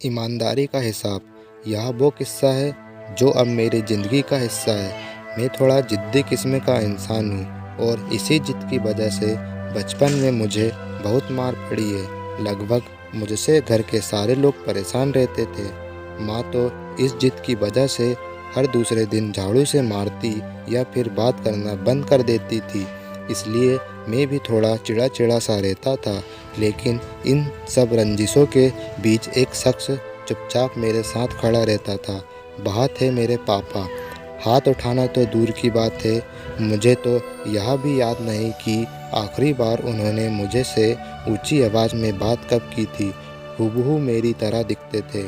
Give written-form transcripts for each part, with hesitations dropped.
ईमानदारी का हिसाब। यह वो किस्सा है जो अब मेरी ज़िंदगी का हिस्सा है। मैं थोड़ा ज़िद्दी किस्म का इंसान हूँ और इसी ज़िद की वजह से बचपन में मुझे बहुत मार पड़ी है। लगभग मुझसे घर के सारे लोग परेशान रहते थे। माँ तो इस ज़िद की वजह से हर दूसरे दिन झाड़ू से मारती या फिर बात करना बंद कर देती थी। इसलिए मैं भी थोड़ा चिड़ा-चिड़ा सा रहता था। लेकिन इन सब रंजिशों के बीच एक शख्स चुपचाप मेरे साथ खड़ा रहता था। वह थे मेरे पापा। हाथ उठाना तो दूर की बात है, मुझे तो यह भी याद नहीं कि आखिरी बार उन्होंने मुझे से ऊंची आवाज़ में बात कब की थी। हूबहू मेरी तरह दिखते थे,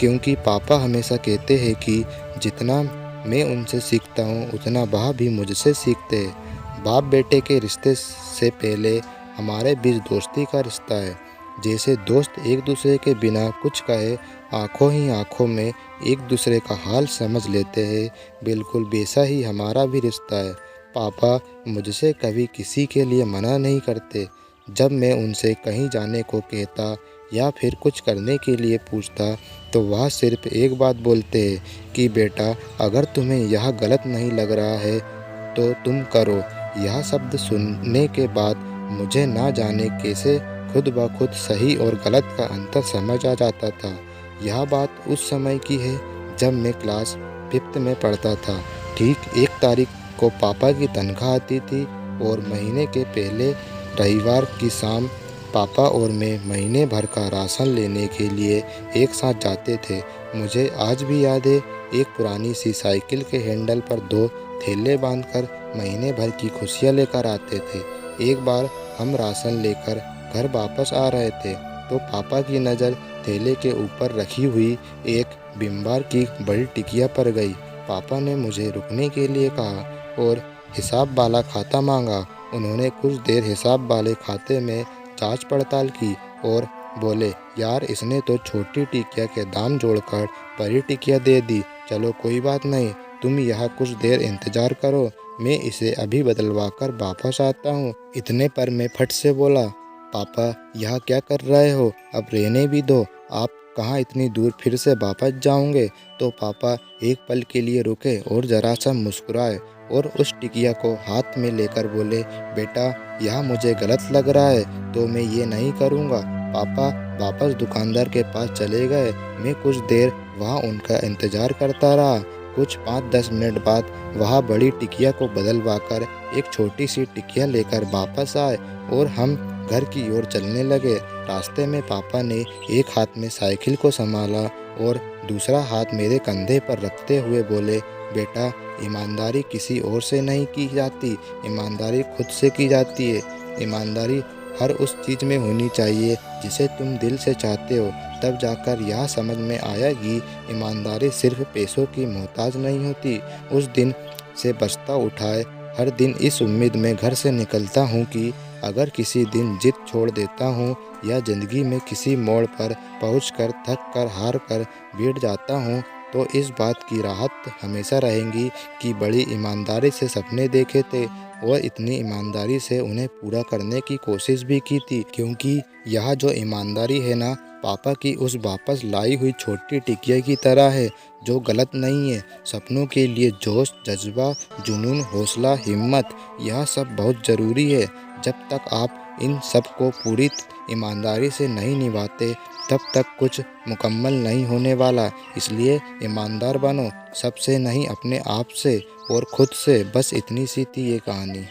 क्योंकि पापा हमेशा कहते हैं कि जितना मैं उनसे सीखता हूँ उतना वह भी मुझसे सीखते हैं। बाप बेटे के रिश्ते से पहले हमारे बीच दोस्ती का रिश्ता है। जैसे दोस्त एक दूसरे के बिना कुछ कहे आंखों ही आंखों में एक दूसरे का हाल समझ लेते हैं, बिल्कुल वैसा ही हमारा भी रिश्ता है। पापा मुझसे कभी किसी के लिए मना नहीं करते। जब मैं उनसे कहीं जाने को कहता या फिर कुछ करने के लिए पूछता तो वह सिर्फ एक बात बोलते हैं कि बेटा, अगर तुम्हें यह गलत नहीं लग रहा है तो तुम करो। यह शब्द सुनने के बाद मुझे ना जाने कैसे खुद ब खुद सही और गलत का अंतर समझ आ जाता था। यह बात उस समय की है जब मैं क्लास 5th में पढ़ता था। ठीक 1 तारीख को पापा की तनख्वाह आती थी और महीने के पहले रविवार की शाम पापा और मैं महीने भर का राशन लेने के लिए एक साथ जाते थे। मुझे आज भी याद है, एक पुरानी सी साइकिल के हैंडल पर 2 थैले बांधकर महीने भर की खुशियाँ लेकर आते थे। एक बार हम राशन लेकर घर वापस आ रहे थे तो पापा की नज़र थैले के ऊपर रखी हुई एक बिम्बार की बड़ी टिकिया पर गई। पापा ने मुझे रुकने के लिए कहा और हिसाब वाला खाता मांगा। उन्होंने कुछ देर हिसाब वाले खाते में जांच पड़ताल की और बोले, यार इसने तो छोटी टिकिया के दाम जोड़कर बड़ी टिकिया दे दी। चलो कोई बात नहीं, तुम यहाँ कुछ देर इंतज़ार करो, मैं इसे अभी बदलवा कर वापस आता हूँ। इतने पर मैं फट से बोला, पापा यह क्या कर रहे हो, अब रहने भी दो, आप कहाँ इतनी दूर फिर से वापस जाओगे। तो पापा एक पल के लिए रुके और ज़रा सा मुस्कुराए और उस टिकिया को हाथ में लेकर बोले, बेटा यह मुझे गलत लग रहा है तो मैं ये नहीं करूँगा। पापा वापस दुकानदार के पास चले गए। मैं कुछ देर वहाँ उनका इंतज़ार करता रहा। कुछ 5-10 मिनट बाद वह बड़ी टिकिया को बदलवा कर एक छोटी सी टिकिया लेकर वापस आए और हम घर की ओर चलने लगे। रास्ते में पापा ने एक हाथ में साइकिल को संभाला और दूसरा हाथ मेरे कंधे पर रखते हुए बोले, बेटा ईमानदारी किसी और से नहीं की जाती, ईमानदारी खुद से की जाती है। ईमानदारी हर उस चीज़ में होनी चाहिए जिसे तुम दिल से चाहते हो। तब जाकर यह समझ में आया कि ईमानदारी सिर्फ पैसों की मोहताज नहीं होती। उस दिन से बचता उठाए हर दिन इस उम्मीद में घर से निकलता हूँ कि अगर किसी दिन जिद छोड़ देता हूँ या ज़िंदगी में किसी मोड़ पर पहुँचकर थक कर हार कर बैठ जाता हूँ तो इस बात की राहत हमेशा रहेगी कि बड़ी ईमानदारी से सपने देखे थे और इतनी ईमानदारी से उन्हें पूरा करने की कोशिश भी की थी। क्योंकि यह जो ईमानदारी है ना, पापा की उस वापस लाई हुई छोटी टिकिया की तरह है जो गलत नहीं है। सपनों के लिए जोश, जज्बा, जुनून, हौसला, हिम्मत, यह सब बहुत ज़रूरी है। जब तक आप इन सब को पूरी ईमानदारी से नहीं निभाते तब तक कुछ मुकम्मल नहीं होने वाला। इसलिए ईमानदार बनो, सबसे नहीं अपने आप से और खुद से। बस इतनी सी थी ये कहानी।